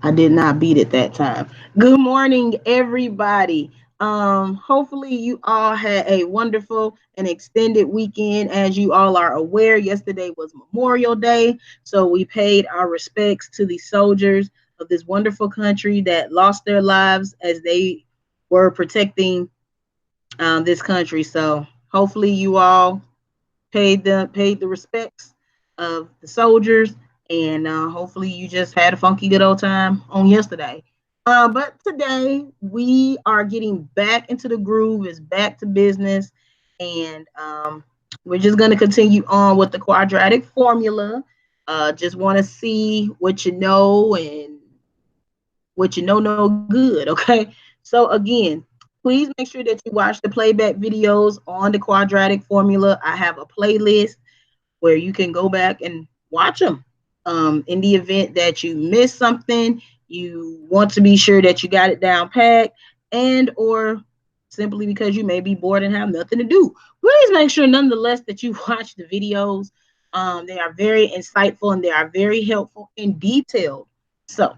I did not beat it that time. Good morning, everybody. Hopefully you all had a wonderful and extended weekend. As you all are aware, yesterday was Memorial Day, so we paid our respects to the soldiers of this wonderful country that lost their lives as they were protecting this country. So hopefully you all paid the respects of the soldiers, and hopefully you just had a funky good old time on yesterday. But today we are getting back into the groove. It's back to business, and we're just going to continue on with the quadratic formula. Just want to see what you know and what you know no good. Okay, so again, please make sure that you watch the playback videos on the quadratic formula. I have a playlist where you can go back and watch them. In the event that you miss something, you want to be sure that you got it down packed, and or simply because you may be bored and have nothing to do. Please make sure, nonetheless, that you watch the videos. They are very insightful and they are very helpful and detailed. So,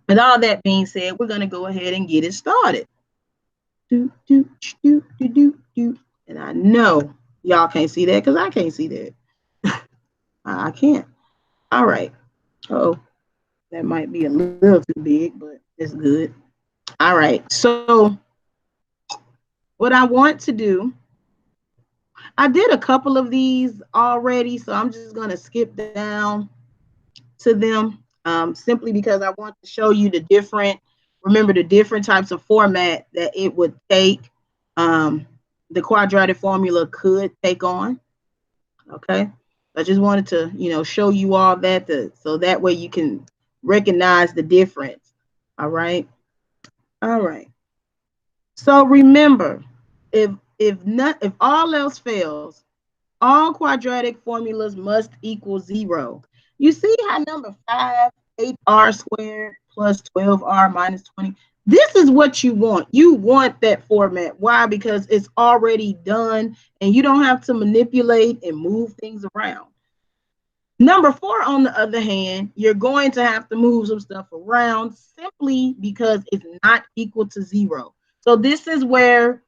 with all that being said, we're going to go ahead and get it started. Do, do, do, do, do, do. And I know y'all can't see that because I can't see that. I can't. All right. Oh, that might be a little too big, but it's good. All right. So, what I want to do, I did a couple of these already, so I'm just going to skip down to them simply because I want to show you the different, remember the different types of format that it would take, the quadratic formula could take on. Okay. I just wanted to, show you all that so that way you can recognize the difference. All right. All right. So remember, if all else fails, all quadratic formulas must equal zero. You see how number 5, 8r squared plus 12r minus 20. This is what you want. You want that format. Why? Because it's already done and you don't have to manipulate and move things around. Number 4, on the other hand, you're going to have to move some stuff around simply because it's not equal to zero. So this is where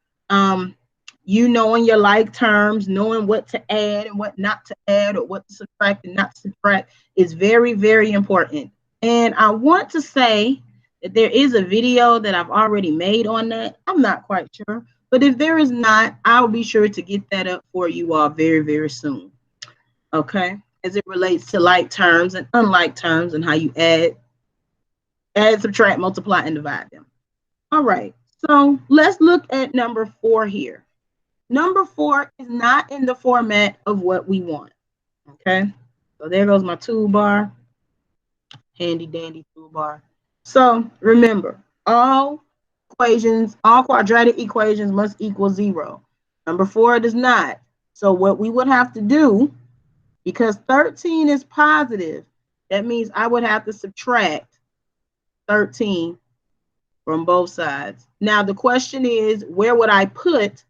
you knowing your like terms, knowing what to add and what not to add, or what to subtract and not to subtract, is very, very important. And I want to say that there is a video that I've already made on that. I'm not quite sure. But if there is not, I'll be sure to get that up for you all very, very soon. Okay, as it relates to like terms and unlike terms and how you add, subtract, multiply, and divide them. All right, so let's look at number 4 here. Number 4 is not in the format of what we want. Okay, so there goes my toolbar, handy dandy toolbar. So remember, all quadratic equations must equal zero. Number 4 does not. So what we would have to do, because 13 is positive, that means I would have to subtract 13 from both sides. Now the question is, where would I put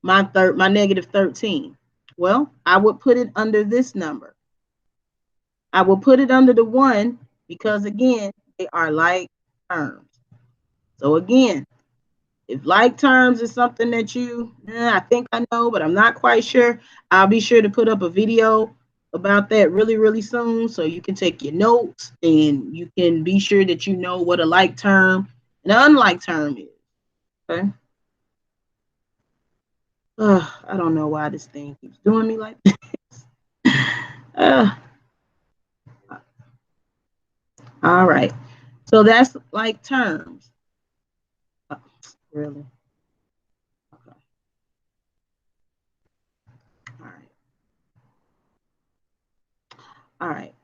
my negative 13? Well, I would put it under this number. I will put it under the 1 because, again, they are like terms. So again, if like terms is something that I think I know, but I'm not quite sure, I'll be sure to put up a video about that really, really soon, so you can take your notes and you can be sure that you know what a like term and an unlike term is. Okay. I don't know why this thing keeps doing me like this. All right. So that's like terms. Really? Okay. All right. All right.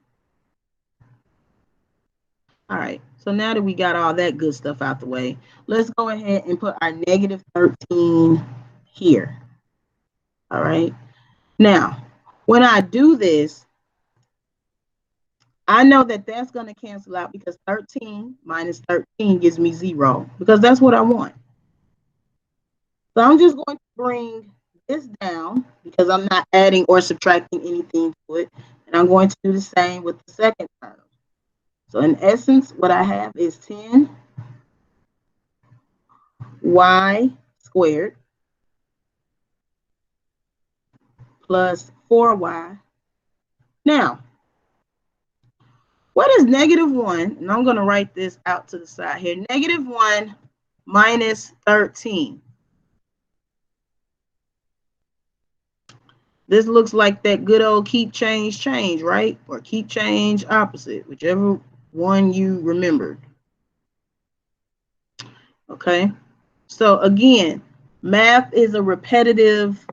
All right. So now that we got all that good stuff out the way, let's go ahead and put our negative 13 here. All right. Now, when I do this, I know that that's going to cancel out because 13 minus 13 gives me 0 because that's what I want. So I'm just going to bring this down because I'm not adding or subtracting anything to it. And I'm going to do the same with the second term. So in essence, what I have is 10y squared plus 4y. Now, what is negative 1? And I'm going to write this out to the side here. Negative 1 minus 13. This looks like that good old keep change, right? Or keep change opposite, whichever one you remembered. Okay. So again, math is a repetitive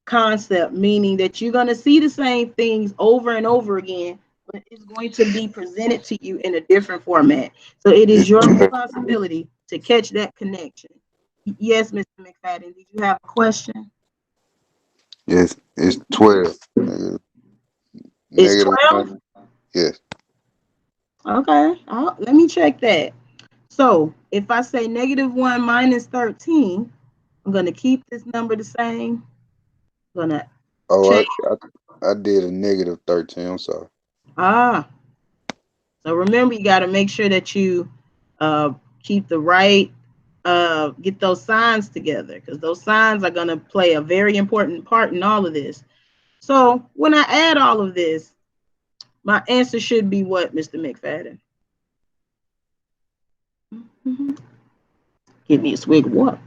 concept, meaning that you're going to see the same things over and over again, but it's going to be presented to you in a different format. So it is your responsibility to catch that connection. Yes, Mr. McFadden, did you have a question? Yes, it's 12. It's Negative 1. 12? Yes. Okay, let me check that. So if I say negative 1 minus 13, I'm going to keep this number the same. I'm going to Oh, change. I did a negative 13. I'm sorry. Ah, so remember, you got to make sure that you uh, keep the right, get those signs together, because those signs are going to play a very important part in all of this. So when I add all of this, my answer should be what, Mr. McFadden? Mm-hmm. Give me a swig of water.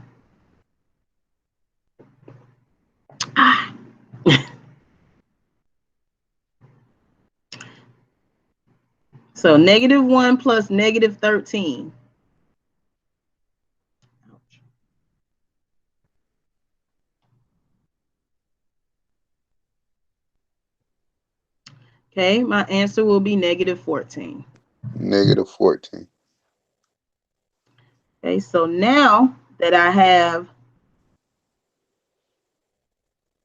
Ah. So negative 1 plus negative 13. Okay, my answer will be negative 14. Negative 14. Okay, so now that I have,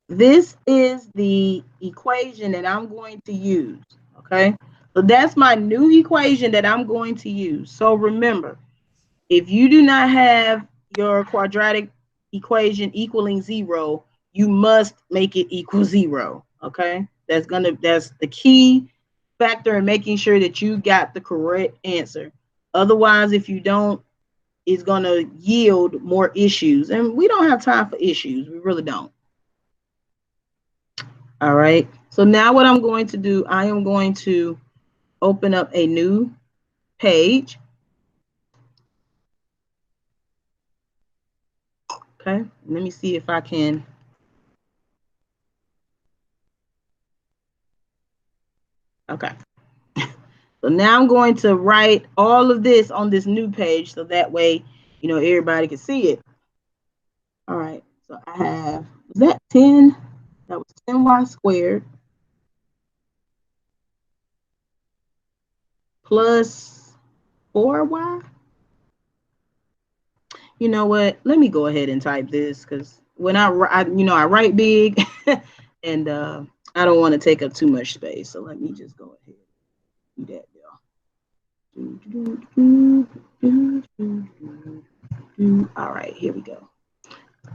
this is the equation that I'm going to use. Okay, so that's my new equation that I'm going to use. So remember, if you do not have your quadratic equation equaling 0, you must make it equal 0. Okay, that's the key factor in making sure that you got the correct answer. Otherwise, if you don't, it's gonna yield more issues, and we don't have time for issues. We really don't. All right. So now what I'm going to do, I am going to open up a new page. Okay. Let me see if I can. Okay. So now I'm going to write all of this on this new page so that way, everybody can see it. All right. So I have, was that 10? That was 10y squared plus 4y. You know what? Let me go ahead and type this because when I write big and I don't want to take up too much space. So let me just go ahead and do that. All right, here we go.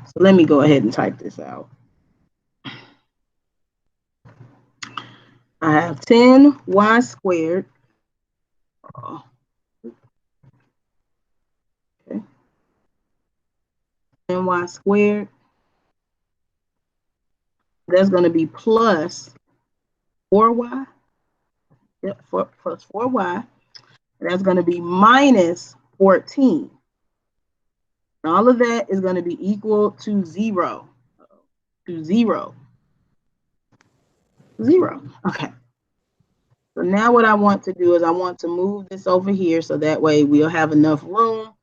So let me go ahead and type this out. I have 10y squared. Oh, okay. 10y squared. That's going to be plus 4y. Yep, plus 4y. That's going to be minus 14. And all of that is going to be equal to 0. To 0. 0. Okay. So now what I want to do is I want to move this over here so that way we'll have enough room.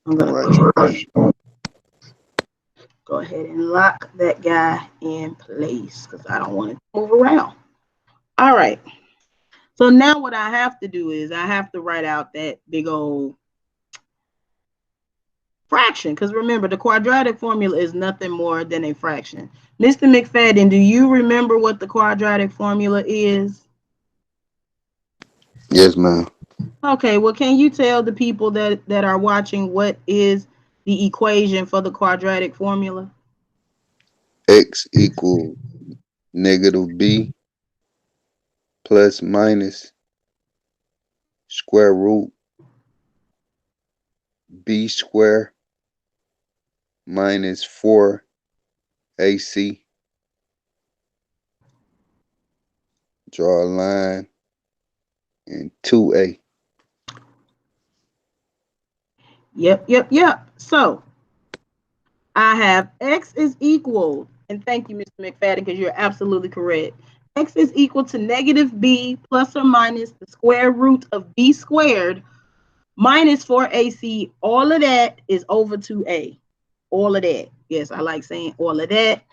I'm going All to right. go ahead and lock that guy in place because I don't want it to move around. All right. So now what I have to do is I have to write out that big old fraction because remember the quadratic formula is nothing more than a fraction. Mr. McFadden, do you remember what the quadratic formula is? Yes, ma'am. Okay, well, can you tell the people that are watching what is the equation for the quadratic formula? X equal negative B plus minus square root b square minus 4ac. Draw a line in 2a. Yep. So I have x is equal, and thank you, Mr. McFadden, because you're absolutely correct. X is equal to negative b plus or minus the square root of b squared minus 4ac. All of that is over 2a. All of that. Yes, I like saying all of that.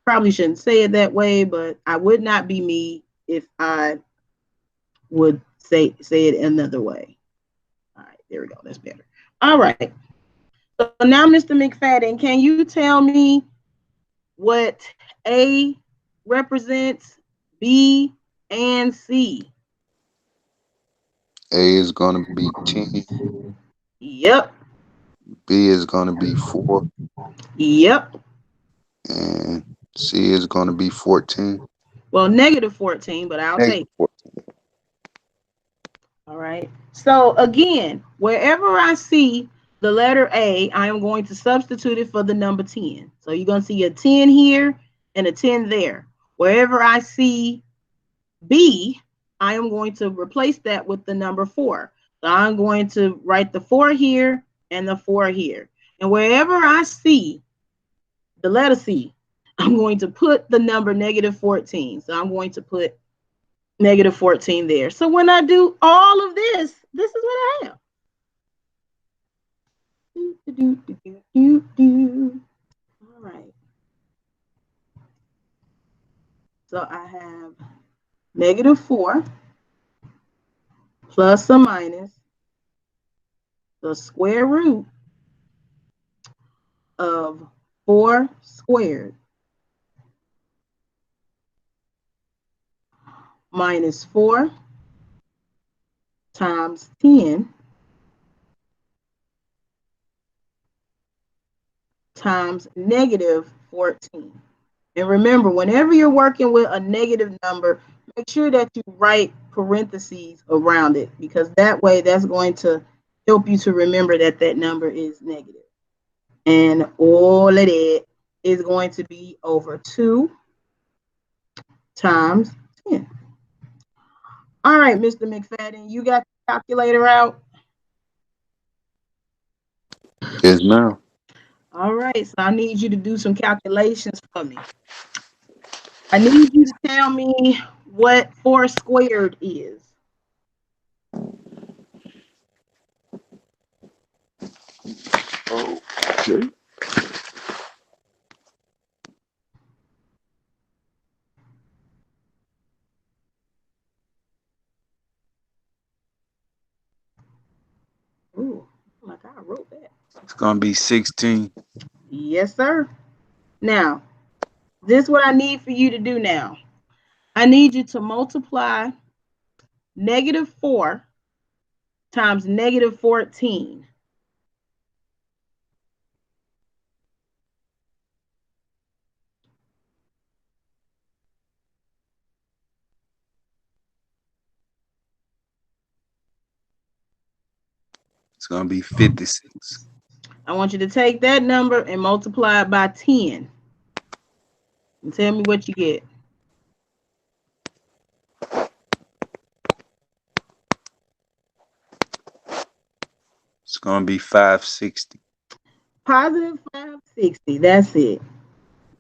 Probably shouldn't say it that way, but I would not be me if I would say it another way. All right, there we go. That's better. All right. So now, Mr. McFadden, can you tell me what A represents, B, and C? A is going to be 10. Yep. B is going to be 4. Yep. And C is going to be 14. Well, negative 14, but I'll take Negative it. 14. All right. So again, wherever I see the letter A, I am going to substitute it for the number 10. So you're going to see a 10 here and a 10 there. Wherever I see B, I am going to replace that with the number 4. So I'm going to write the 4 here and the 4 here. And wherever I see the letter C, I'm going to put the number negative 14. So I'm going to put negative 14 there. So when I do all of this, this is what I have. All right. So I have negative 4 plus or minus the square root of 4 squared minus 4 times 10 times negative 14. And remember, whenever you're working with a negative number, make sure that you write parentheses around it, because that way that's going to help you to remember that that number is negative. And all of that is going to be over 2 times 10. All right, Mr. McFadden, you got the calculator out? Yes, ma'am. All right, so I need you to do some calculations for me. I need you to tell me what 4 squared is. Okay. Ooh, oh my God, I wrote that. It's going to be 16. Yes, sir. Now, this is what I need for you to do now. I need you to multiply negative 4 times negative 14. It's going to be 56. I want you to take that number and multiply it by 10. And tell me what you get. It's going to be 560. Positive 560. That's it.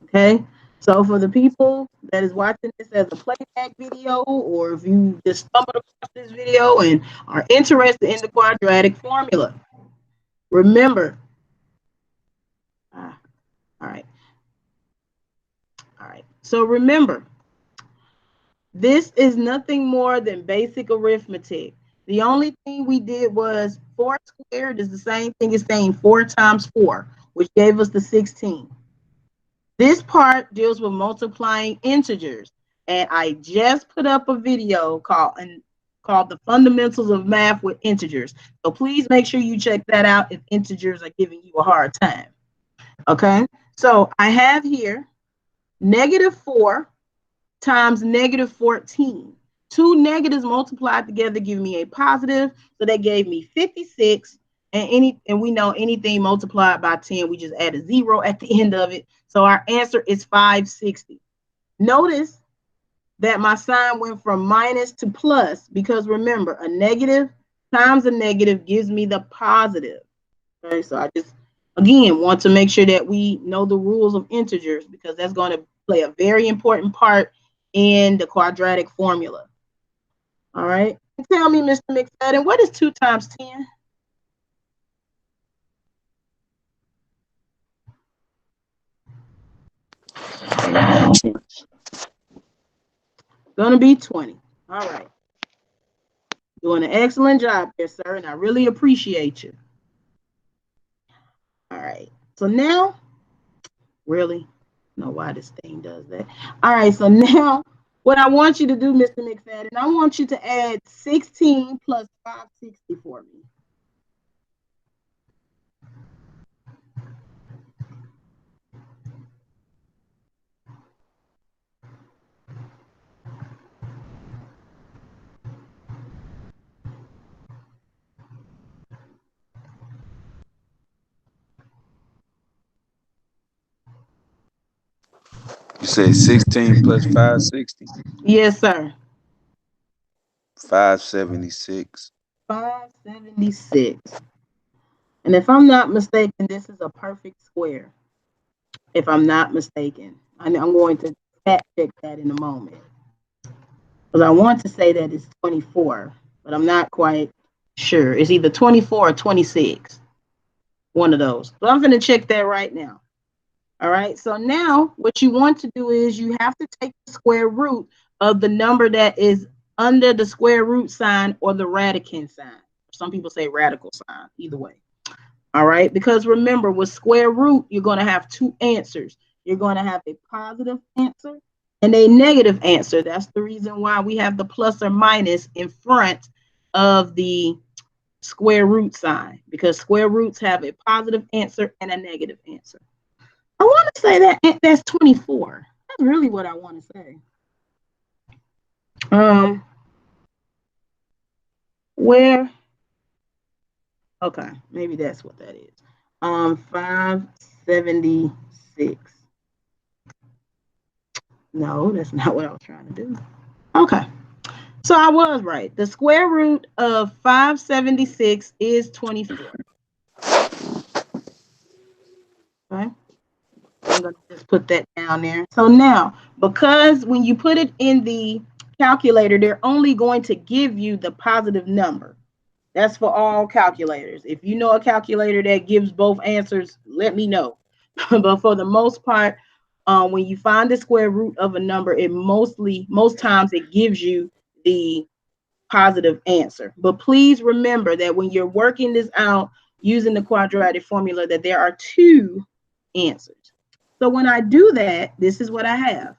Okay. So for the people that is watching this as a playback video, or if you just stumbled across this video and are interested in the quadratic formula, remember. All right. All right. So remember, this is nothing more than basic arithmetic. The only thing we did was 4 squared is the same thing as saying 4 times 4, which gave us the 16. This part deals with multiplying integers. And I just put up a video called The Fundamentals of Math with Integers. So please make sure you check that out if integers are giving you a hard time. Okay, so I have here negative 4 times negative 14. Two negatives multiplied together give me a positive. So that gave me 56. And we know anything multiplied by 10, we just add a 0 at the end of it. So our answer is 560. Notice that my sign went from minus to plus because remember, a negative times a negative gives me the positive. Okay, so I just, again, want to make sure that we know the rules of integers because that's going to play a very important part in the quadratic formula. All right. Tell me, Mr. McFadden, what is 2 times 10? Going to be 20. All right. Doing an excellent job there, sir, and I really appreciate you. All right. So now, really, I don't know why this thing does that. All right. So now, what I want you to do, Mr. McFadden, I want you to add 16 plus 560 for me. You say 16 plus 560? Yes, sir. 576. 576. And if I'm not mistaken, this is a perfect square. If I'm not mistaken, I'm going to fact check that in a moment. Because I want to say that it's 24, but I'm not quite sure. It's either 24 or 26. One of those. So I'm going to check that right now. All right. So now what you want to do is you have to take the square root of the number that is under the square root sign or the radicand sign. Some people say radical sign, either way. All right. Because remember, with square root, you're going to have two answers. You're going to have a positive answer and a negative answer. That's the reason why we have the plus or minus in front of the square root sign, because square roots have a positive answer and a negative answer. I want to say that that's 24. That's really what I want to say. Where? Okay, maybe that's what that is. 576. No, that's not what I was trying to do. Okay. So I was right. The square root of 576 is 24. Okay. I'm going to just put that down there. So now, because when you put it in the calculator, they're only going to give you the positive number. That's for all calculators. If you know a calculator that gives both answers, let me know. But for the most part, when you find the square root of a number, most times it gives you the positive answer. But please remember that when you're working this out using the quadratic formula, that there are two answers. So when I do that, this is what I have.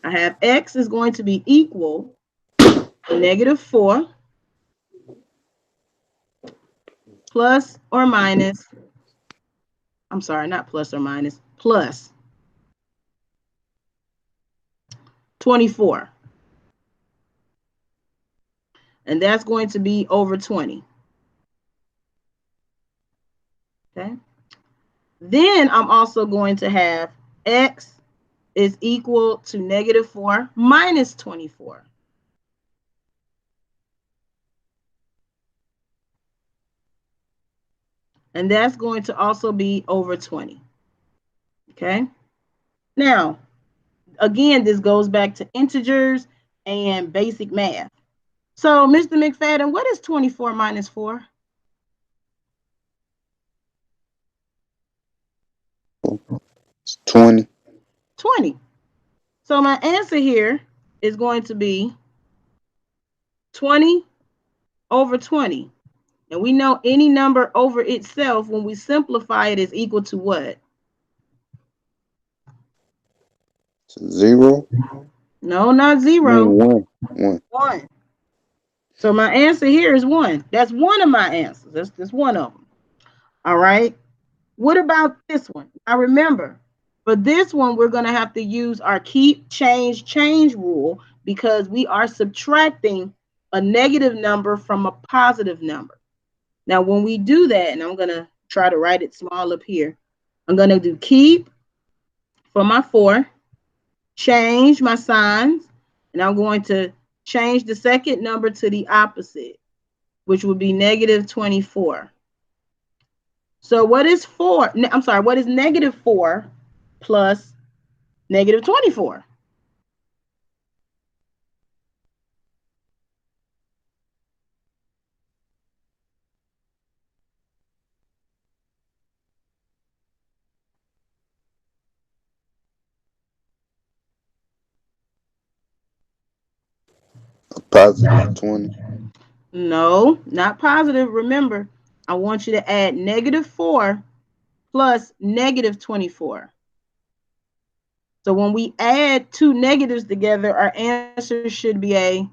I have x is going to be equal to -4 plus or minus, I'm sorry, not plus or minus, plus 24. And that's going to be over 20. Okay. Then I'm also going to have x is equal to -4 minus 24. And that's going to also be over 20. Okay. Now, again, this goes back to integers and basic math. So, Mr. McFadden, what is 24 minus 4? 20. 20. So my answer here is going to be 20 over 20. And we know any number over itself, when we simplify it, is equal to what? 0. No, not I mean, 0. 1. 1. 1. So my answer here is 1. That's one of my answers. That's one of them. All right. What about this one? Now remember, For this one, we're going to have to use our keep, change rule because we are subtracting a negative number from a positive number. Now, when we do that, and I'm going to try to write it small up here, I'm going to do keep for my 4, change my signs, and I'm going to change the second number to the opposite, which would be negative 24. So what is 4? I'm sorry, what is negative 4 plus negative 24? A positive 20. No, not positive. Remember, I want you to add negative 4 plus negative 24. So when we add two negatives together, our answer should be a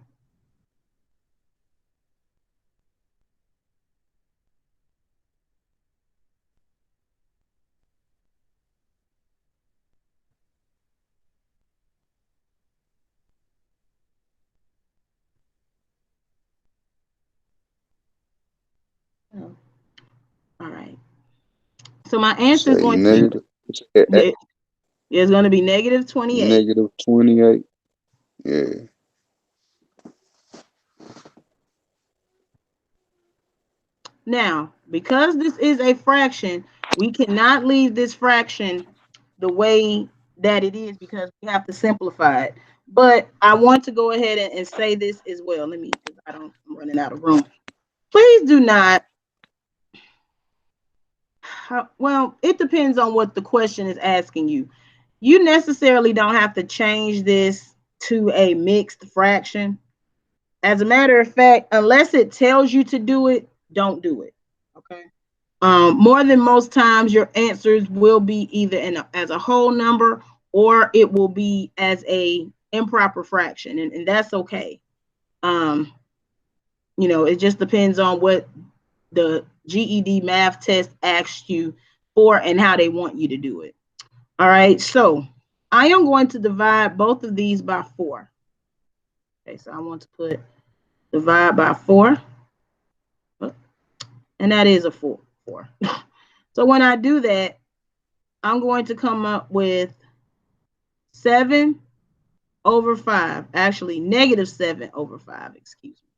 oh, all right. So my answer is Say going to be negative. Say is going to be negative 28. negative 28. Yeah. Now, because this is a fraction, we cannot leave this fraction the way that it is because we have to simplify it. But I want to go ahead and say this as well. Let me, because I'm running out of room. Please do not. Well, it depends on what the question is asking you. You necessarily don't have to change this to a mixed fraction. As a matter of fact, unless it tells you to do it, don't do it. Okay. More than most times, your answers will be either as a whole number or it will be as a improper fraction, and that's okay. Um, it just depends on what the GED math test asks you for and how they want you to do it. All right, so I am going to divide both of these by 4. Okay, so I want to put divide by 4, and that is a 4. So when I do that, I'm going to come up with 7 over 5. Actually, negative 7 over 5, excuse me.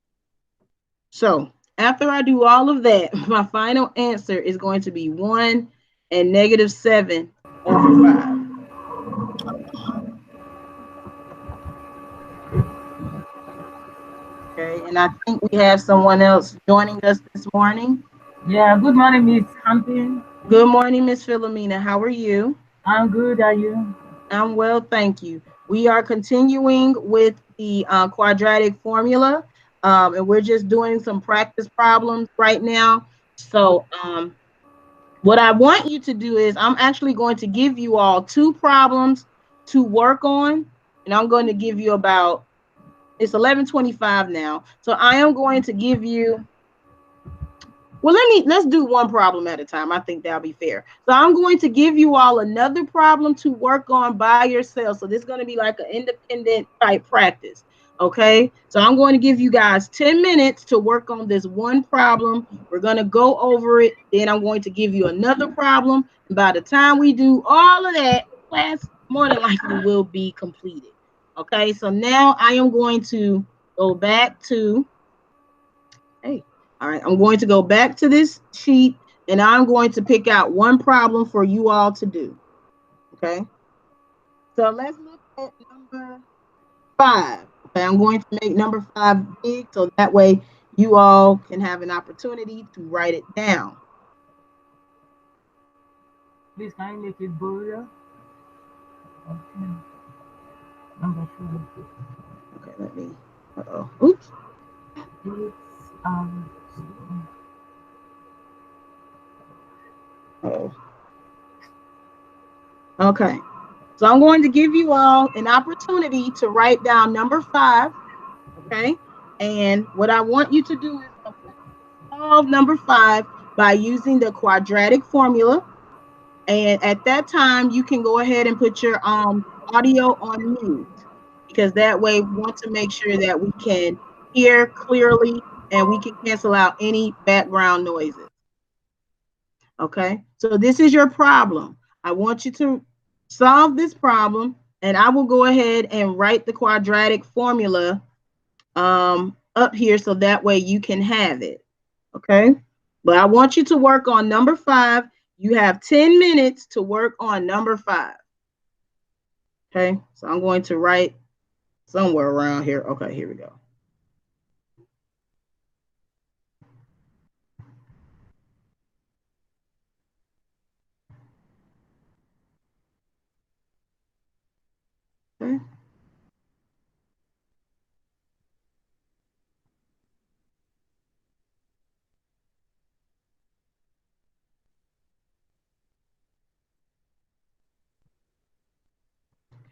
So after I do all of that, my final answer is going to be 1 and negative 7 over 5. Okay, and I think we have someone else joining us this morning. Yeah, good morning, Miss Hampton. Good morning, Miss Philomena. How are you? I'm good. Are you? I'm well, thank you. We are continuing with the quadratic formula, and we're just doing some practice problems right now. So, what I want you to do is I'm actually going to give you all 2 problems to work on, and I'm going to give you about it's 11:25 now. So I am going to give you well, let's do one problem at a time. I think that'll be fair. So I'm going to give you all another problem to work on by yourself. So this is going to be like an independent type practice. Okay. So I'm going to give you guys 10 minutes to work on this one problem. We're going to go over it. Then I'm going to give you another problem. And by the time we do all of that, class more than likely will be completed. Okay. So now I am going to go back to Hey, all right, I'm going to go back to this sheet and I'm going to pick out one problem for you all to do. Okay, so let's look at number 5. Okay, I'm going to make number 5 big so that way you all can have an opportunity to write it down. Please, can you make it bolder? Okay. Number 4. Okay, let me. Oops. It's Uh-oh. Okay, so I'm going to give you all an opportunity to write down number 5. Okay, and what I want you to do is solve number 5 by using the quadratic formula. And at that time, you can go ahead and put your audio on mute, because that way we want to make sure that we can hear clearly and we can cancel out any background noises. Okay, so this is your problem. I want you to solve this problem, and I will go ahead and write the quadratic formula up here so that way you can have it. Okay, but I want you to work on number 5. You have 10 minutes to work on number 5. Okay, so I'm going to write somewhere around here. Okay, here we go. Okay.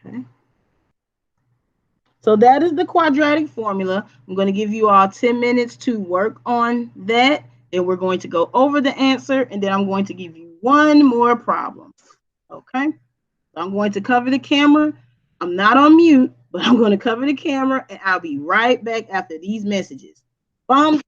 Okay. So that is the quadratic formula. I'm going to give you all 10 minutes to work on that. And we're going to go over the answer. And then I'm going to give you one more problem. Okay. So I'm going to cover the camera. I'm not on mute, but I'm going to cover the camera. And I'll be right back after these messages. Bomb.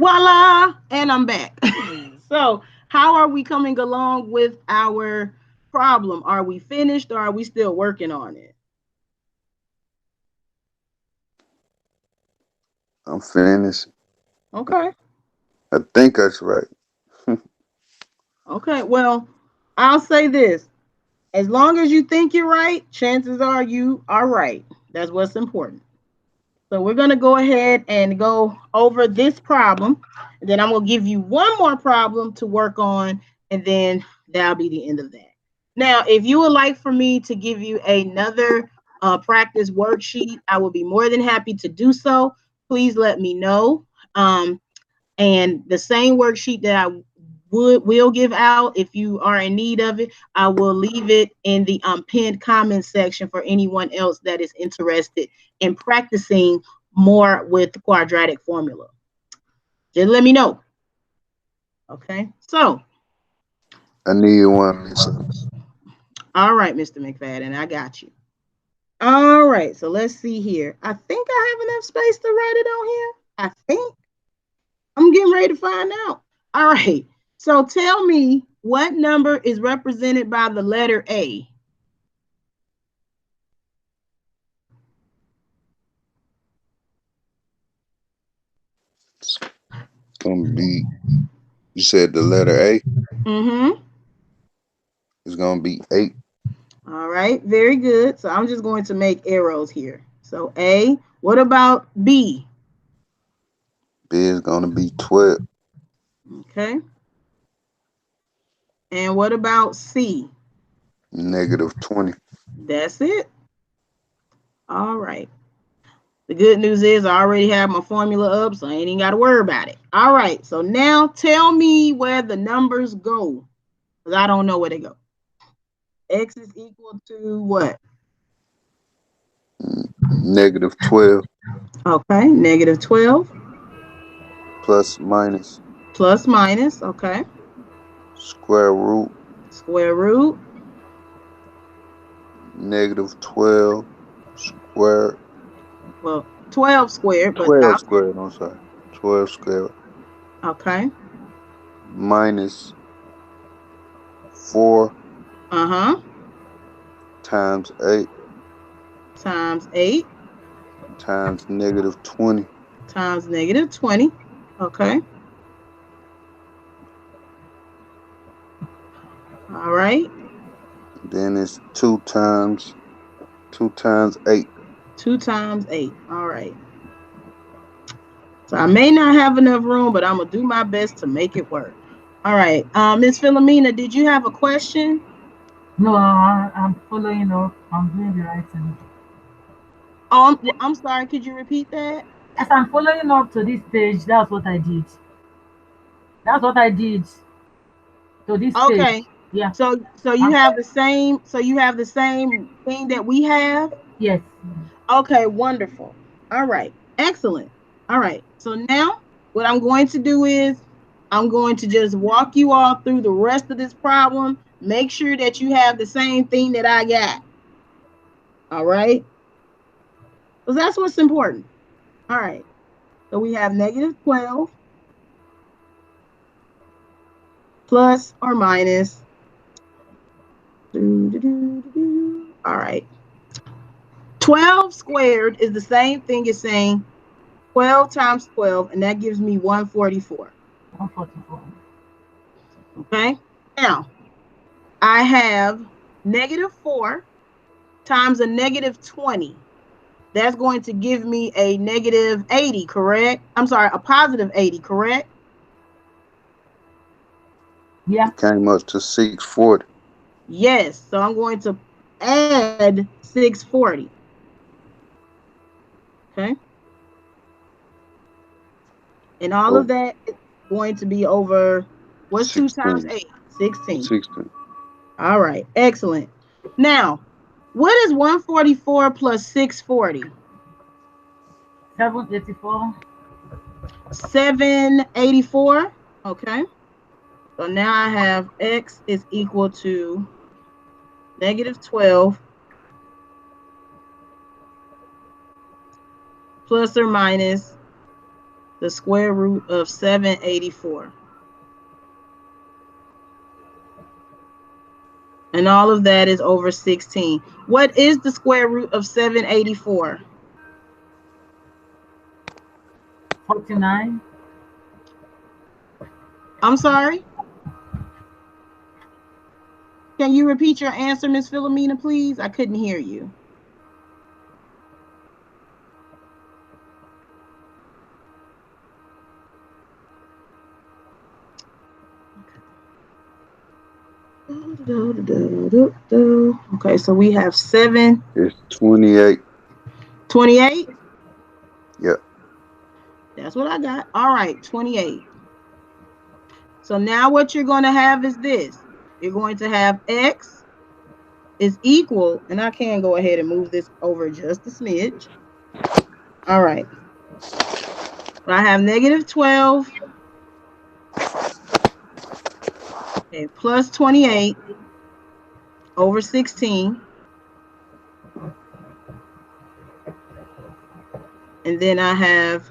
Voila, and I'm back. So, how are we coming along with our problem? Are we finished or are we still working on it? I'm finished. Okay. I think that's right. Okay. Well, I'll say this. As long as you think you're right, chances are you are right. That's what's important. So we're going to go ahead and go over this problem. And then I'm going to give you one more problem to work on. And then that'll be the end of that. Now, if you would like for me to give you another practice worksheet, I will be more than happy to do so. Please let me know. Um, and the same worksheet that I will give out, if you are in need of it, I will leave it in the pinned comment section for anyone else that is interested in practicing more with the quadratic formula. Just let me know. Okay. So, I need one, Lisa. all right, Mr. McFadden, I got you. All right. So let's see here. I think I have enough space to write it on here. I think I'm getting ready to find out. All right. So tell me what number is represented by the letter A? It's gonna be. You said the letter A Mm-hmm. is gonna be 8. All right. Very good. So I'm just going to make arrows here. So A. What about B? B is gonna be 12. Okay. And what about C? -20. That's it. All right. The good news is I already have my formula up, so I ain't even got to worry about it. All right. So now tell me where the numbers go, because I don't know where they go. X is equal to what? -12 Okay. -12 plus minus plus minus. Okay. square root Square root. -12 squared. Well, 12 squared, but 12 I'll, squared, I'm sorry. 12 squared okay. minus 4 Uh-huh. times 8 Times 8 times -20. times -20. Okay. All right. Then it's 2 times 8. 2 times 8. All right. So I may not have enough room, but I'm gonna do my best to make it work. All right. Miss Philomena, did you have a question? No, I'm following up. I'm doing the right thing. Oh, I'm sorry. Could you repeat that? As I'm following up to this stage, that's what I did. That's what I did to this stage. Okay. Yeah. So you I'm, have the same. So you have the same thing that we have. yes. Okay. Wonderful. All right. Excellent. All right. So now what I'm going to do is I'm going to just walk you all through the rest of this problem. Make sure that you have the same thing that I got. All right. Because that's what's important. All right. So we have -12 plus or minus. All right. 12 squared is the same thing as saying 12 times 12, and that gives me 144. 144. Okay. Now I have -4 times a -20. That's going to give me a -80, correct? I'm sorry, a +80, correct? Yeah. It came up to 640. Yes. So I'm going to add 640. Okay. And all of Oh, that is going to be over, what's 2 times 16. 8? 16. 16. All right. Excellent. Now, what is 144 plus 640? 784. 784. Okay. So now I have x is equal to -12 plus or minus The square root of 784. And all of that is over 16. What is the square root of 784? 49. I'm sorry? Can you repeat your answer, Miss Philomena, please? I couldn't hear you. Okay, so we have 7. It's 28. 28? Yeah. That's what I got. All right, 28. So now what you're going to have is this. You're going to have x is equal, and I can go ahead and move this over just a smidge. All right. So I have negative 12 plus 28 over 16. And then I have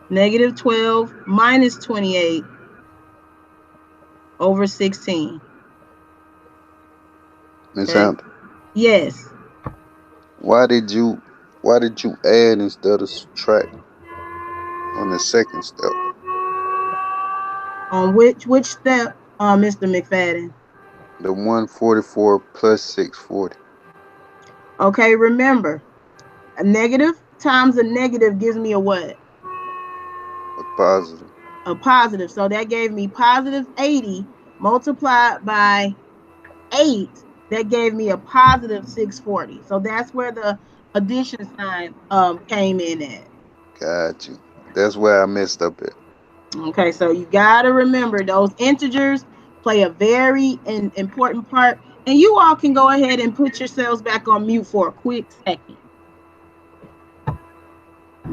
negative 12 minus 28 over 16. Miss Okay. Hampton, Yes. why did you add instead of subtract on the second step? On which step, Mr. McFadden? The 144 plus 640. Okay, remember, a negative times a negative gives me a what? A positive. A positive. So that gave me positive 80 multiplied by 8. That gave me a positive 640. So that's where the addition sign came in at. Got you. That's where I messed up at. Okay, so you got to remember those integers play a very important part. And you all can go ahead and put yourselves back on mute for a quick second.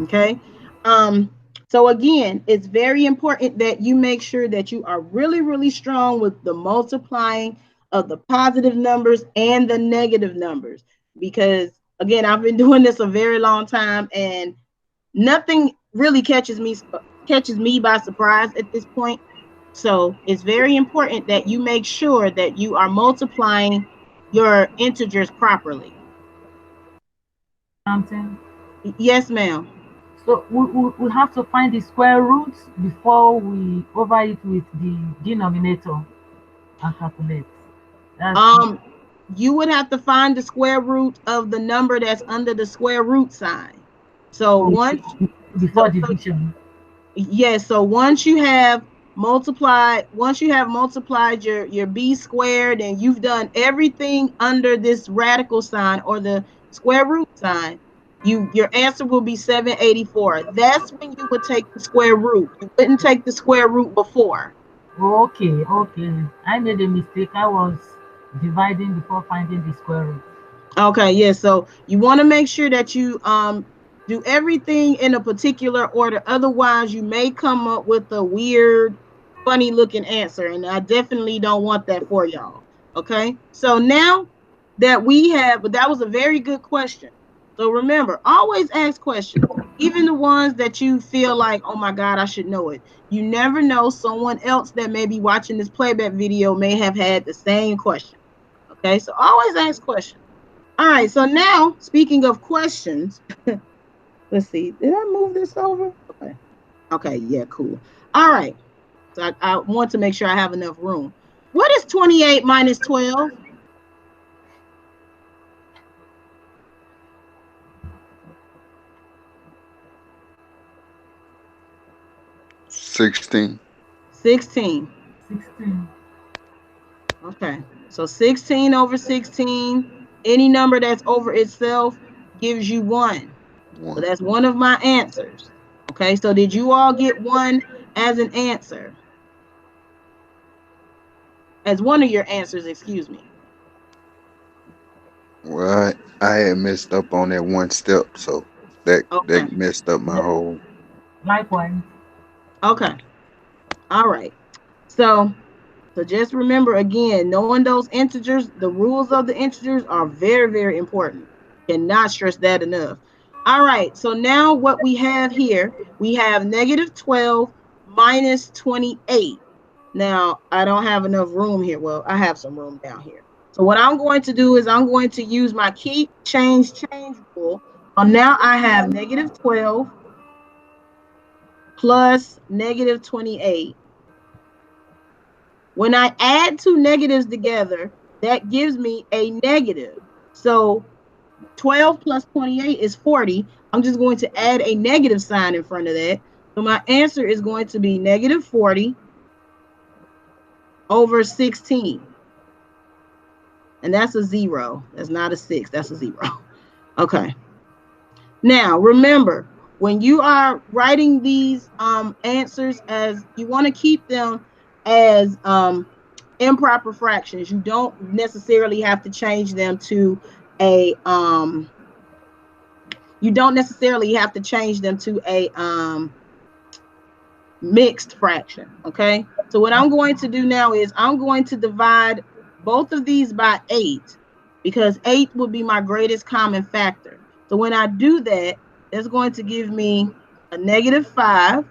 Okay. Um, so again, it's very important that you make sure that you are really, really strong with the multiplying of the positive numbers and the negative numbers. Because again, I've been doing this a very long time and nothing really catches me by surprise at this point. So it's very important that you make sure that you are multiplying your integers properly. Something. Yes, ma'am. So we have to find the square root before we over it with the denominator and calculate. That's Um, you would have to find the square root of the number that's under the square root sign. So okay. once, Before so, so division. yes, so once you have multiplied your b squared and you've done everything under this radical sign or the square root sign, your answer will be 784. That's when you would take the square root. You wouldn't take the square root before. Okay, okay. I made a mistake. I was dividing before finding the square root. Okay, yeah. So you want to make sure that you do everything in a particular order. Otherwise, you may come up with a weird, funny looking answer. And I definitely don't want that for y'all. Okay. So now that we have, but that was a very good question. So remember, always ask questions, even the ones that you feel like, oh my God, I should know it. You never know, someone else that may be watching this playback video may have had the same question. Okay. So always ask questions. All right, so now speaking of questions, let's see. Did I move this over? Okay. Okay, yeah, cool. All right. So I want to make sure I have enough room. What is 28 minus 12? 16. 16. 16. Okay. So 16 over 16, any number that's over itself gives you 1. So 1. that's one of my answers. Okay. So did you all get 1 as an answer? As one of your answers, excuse me. Well, I had messed up on that one step, so Okay. that messed up my whole. Likewise. Okay. All right. So just remember again, knowing those integers, the rules of the integers are very, very important. Cannot stress that enough. All right, so now what we have here, we have negative 12 minus 28. Now, I don't have enough room here. Well, I have some room down here. So what I'm going to do is I'm going to use my keep, change rule. So now I have negative 12 plus negative 28. When I add two negatives together, that gives me a negative. So 12 plus 28 is 40. I'm just going to add a negative sign in front of that. So my answer is going to be negative 40 over 16. And that's a 0. That's not a 6. That's a 0. Okay. Now, remember, when you are writing these answers, as you want to keep them as improper fractions, you don't necessarily have to change them to a mixed fraction. Okay, so what I'm going to do now is I'm going to divide both of these by 8, because 8 would be my greatest common factor. So when I do that, that's going to give me a negative 5,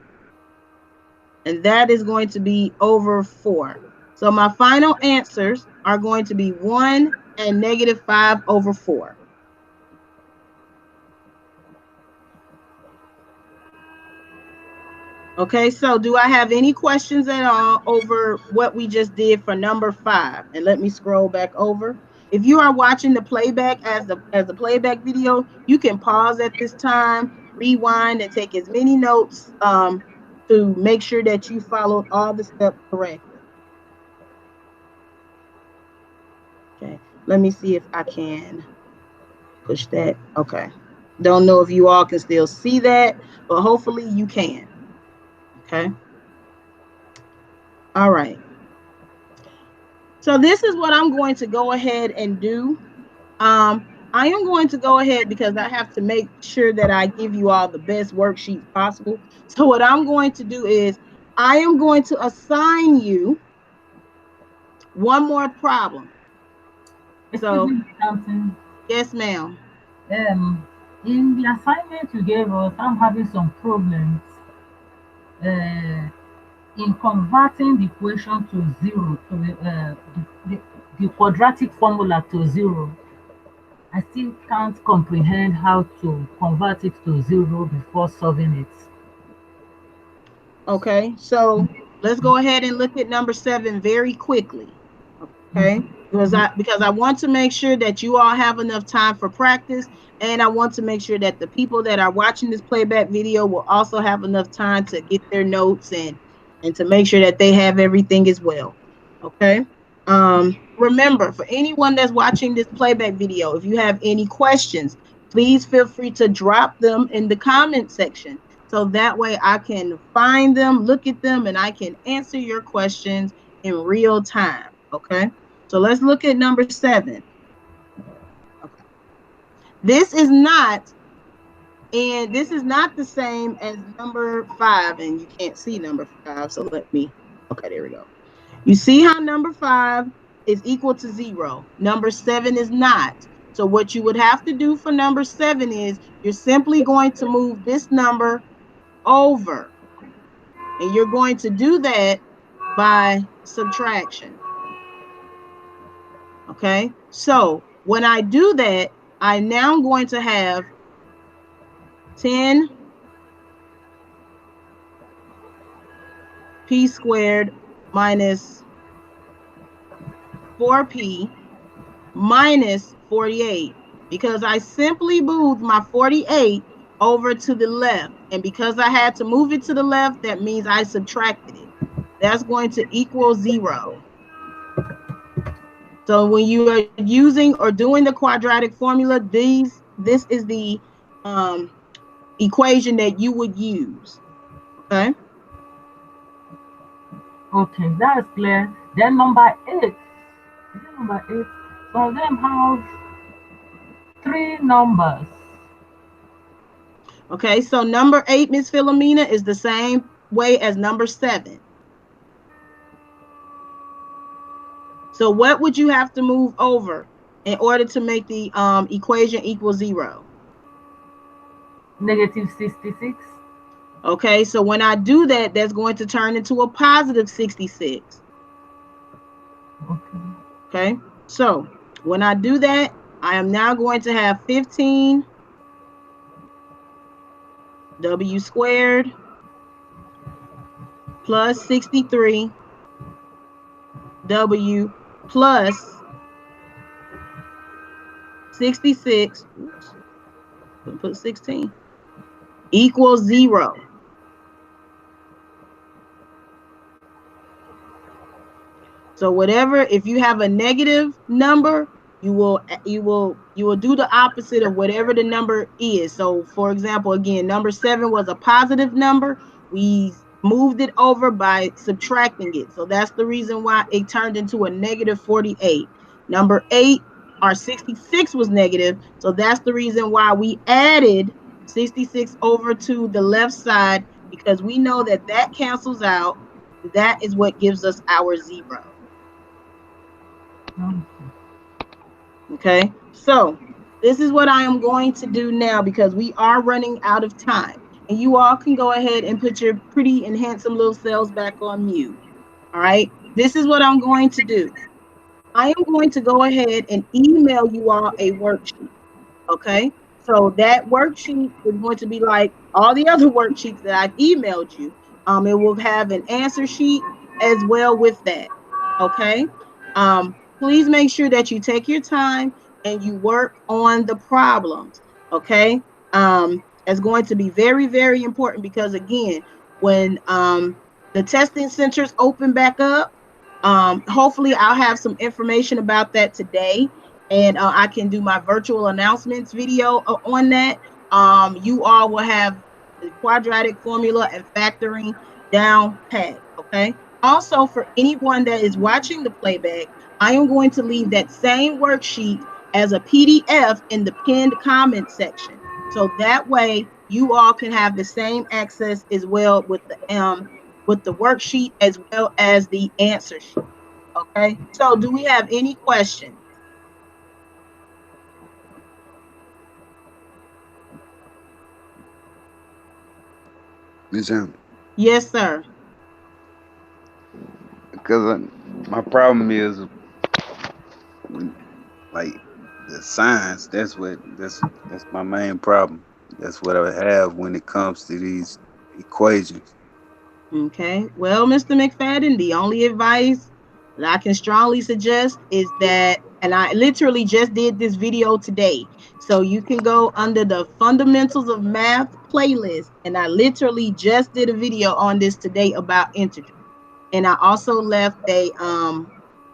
and that is going to be over 4. So my final answers are going to be 1 and negative 5 over 4. Okay, so do I have any questions at all over what we just did for number 5? And let me scroll back over. If you are watching the playback as the playback video, you can pause at this time, rewind, and take as many notes to make sure that you followed all the steps correctly. Okay, let me see if I can push that. Okay, don't know if you all can still see that, but hopefully you can. Okay, all right. So this is what I'm going to go ahead and do. I am going to go ahead because I have to make sure that I give you all the best worksheets possible. So what I'm going to do is I am going to assign you one more problem. Excuse So, me, something. yes, ma'am. In the assignment you gave us, I'm having some problems uh, in converting the equation to zero, to the quadratic formula to zero. I still can't comprehend how to convert it to zero before solving it. Okay, so let's go ahead and look at number 7 very quickly. Okay, because I want to make sure that you all have enough time for practice, and I want to make sure that the people that are watching this playback video will also have enough time to get their notes and to make sure that they have everything as well. Okay. Remember, for anyone that's watching this playback video, if you have any questions, please feel free to drop them in the comment section. So that way I can find them, look at them, and I can answer your questions in real time. Okay. So let's look at number 7. Okay. This is not, and this is not the same as number 5, and you can't see number 5. So let me, okay, there we go. You see how number 5 is equal to 0. Number 7 is not. So what you would have to do for number 7 is you're simply going to move this number over. And you're going to do that by subtraction. Okay, so when I do that, I now going to have 10 p squared minus 4p minus 48, because I simply moved my 48 over to the left. And because I had to move it to the left, that means I subtracted it. That's going to equal 0. So when you are using or doing the quadratic formula, this is the equation that you would use. Okay. Okay, that's clear. Then number 8. Is it number 8? Some of them have three numbers. Okay, so number 8, Miss Philomena, is the same way as number 7. So what would you have to move over in order to make the equation equal 0? Negative 66. Okay, so when I do that, that's going to turn into a positive 66. Okay. Okay, so when I do that, I am now going to have 15 w squared plus 63 w plus 66. Oops, put 16 equals 0. So whatever, if you have a negative number, you will do the opposite of whatever the number is. So for example, again, number 7 was a positive number. We moved it over by subtracting it. So that's the reason why it turned into a negative 48. Number 8 or 66 was negative. So that's the reason why we added 66 over to the left side, because we know that that cancels out. That is what gives us our 0. Okay. Okay, so this is what I am going to do now because we are running out of time. And you all can go ahead and put your pretty and handsome little selves back on mute. All right, this is what I'm going to do. I am going to go ahead and email you all a worksheet. Okay. So that worksheet is going to be like all the other worksheets that I've emailed you. It will have an answer sheet as well with that. Okay. Please make sure that you take your time and you work on the problems. Okay. It's going to be very, very important because again, when the testing centers open back up, hopefully I'll have some information about that today, and I can do my virtual announcements video on that. You all will have the quadratic formula and factoring down pat. Okay. Also, for anyone that is watching the playback, I am going to leave that same worksheet as a PDF in the pinned comment section. So that way you all can have the same access as well with the worksheet as well as the answer sheet. Okay. So do we have any questions? Miss Em, Yes, sir. because my problem is when like the science. That's my main problem. That's what I have when it comes to these equations. Okay. Well, Mr. McFadden, the only advice that I can strongly suggest is that, and I literally just did this video today. So you can go under the Fundamentals of Math playlist. And I literally just did a video on this today about integers. And I also left a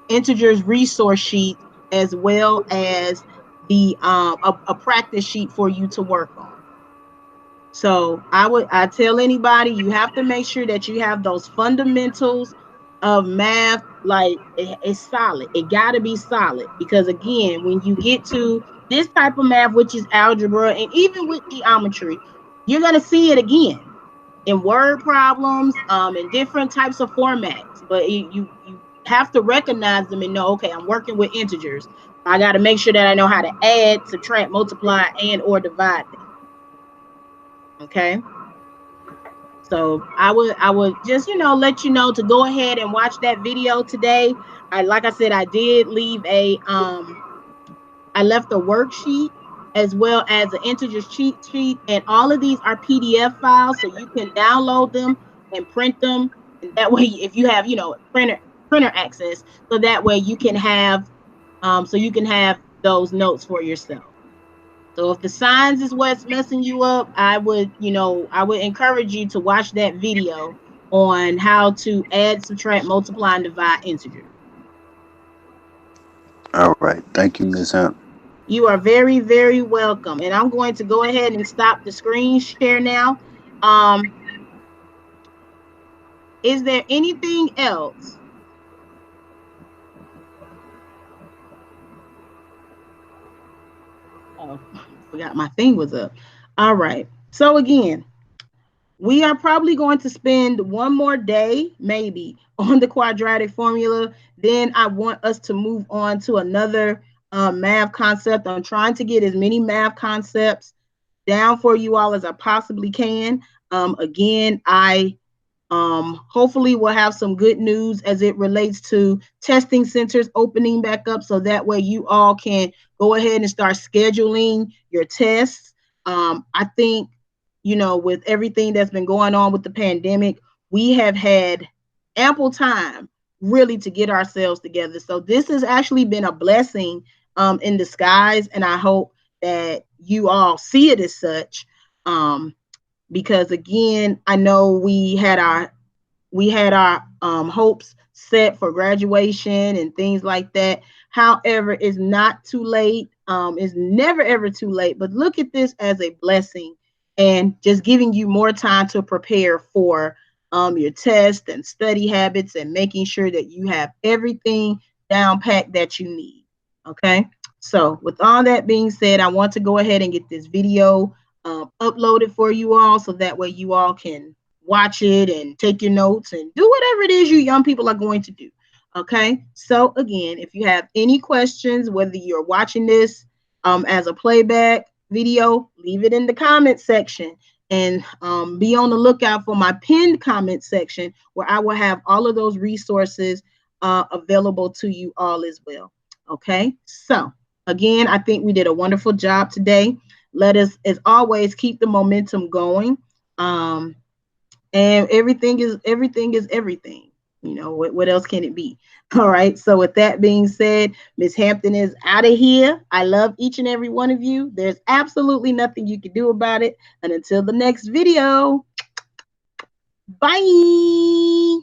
integers resource sheet as well as the a practice sheet for you to work on. So I tell anybody you have to make sure that you have those fundamentals of math, like it's solid. It got to be solid because again, when you get to this type of math, which is algebra and even with geometry, you're gonna see it again in word problems, in different types of formats. But you have to recognize them and know, okay, I'm working with integers. I got to make sure that I know how to add, subtract, multiply, and or divide them. Okay. So I would just let you know to go ahead and watch that video today. I like I said I did leave a I left a worksheet as well as an integers cheat sheet, and all of these are PDF files, so you can download them and print them. And that way, if you have printer access, so that way you can have those notes for yourself. So if the signs is what's messing you up, I would encourage you to watch that video on how to add, subtract, multiply, and divide integers. All right, thank you, Miss Hunt. You are very, very welcome. And I'm going to go ahead and stop the screen share now. Um, is there anything else? Oh, forgot my thing was up. All right. So again, we are probably going to spend one more day, maybe, on the quadratic formula. Then I want us to move on to another math concept. I'm trying to get as many math concepts down for you all as I possibly can. Again, I hopefully we'll have some good news as it relates to testing centers opening back up, so that way you all can go ahead and start scheduling your tests. I think, with everything that's been going on with the pandemic, we have had ample time really to get ourselves together. So this has actually been a blessing in disguise, and I hope that you all see it as such. Because again, I know we had our hopes set for graduation and things like that. However, it's not too late. It's never ever too late. But look at this as a blessing, and just giving you more time to prepare for your test and study habits, and making sure that you have everything down packed that you need. Okay. So, with all that being said, I want to go ahead and get this video uploaded for you all, so that way you all can watch it and take your notes and do whatever it is you young people are going to do. Okay. So again, if you have any questions, whether you're watching this as a playback video, leave it in the comment section, and be on the lookout for my pinned comment section, where I will have all of those resources available to you all as well. Okay. So again, I think we did a wonderful job today. Let us, as always, keep the momentum going. Um, and everything is everything. What else can it be? All right. So with that being said, Miss Hampton is out of here. I love each and every one of you. There's absolutely nothing you can do about it. And until the next video, bye.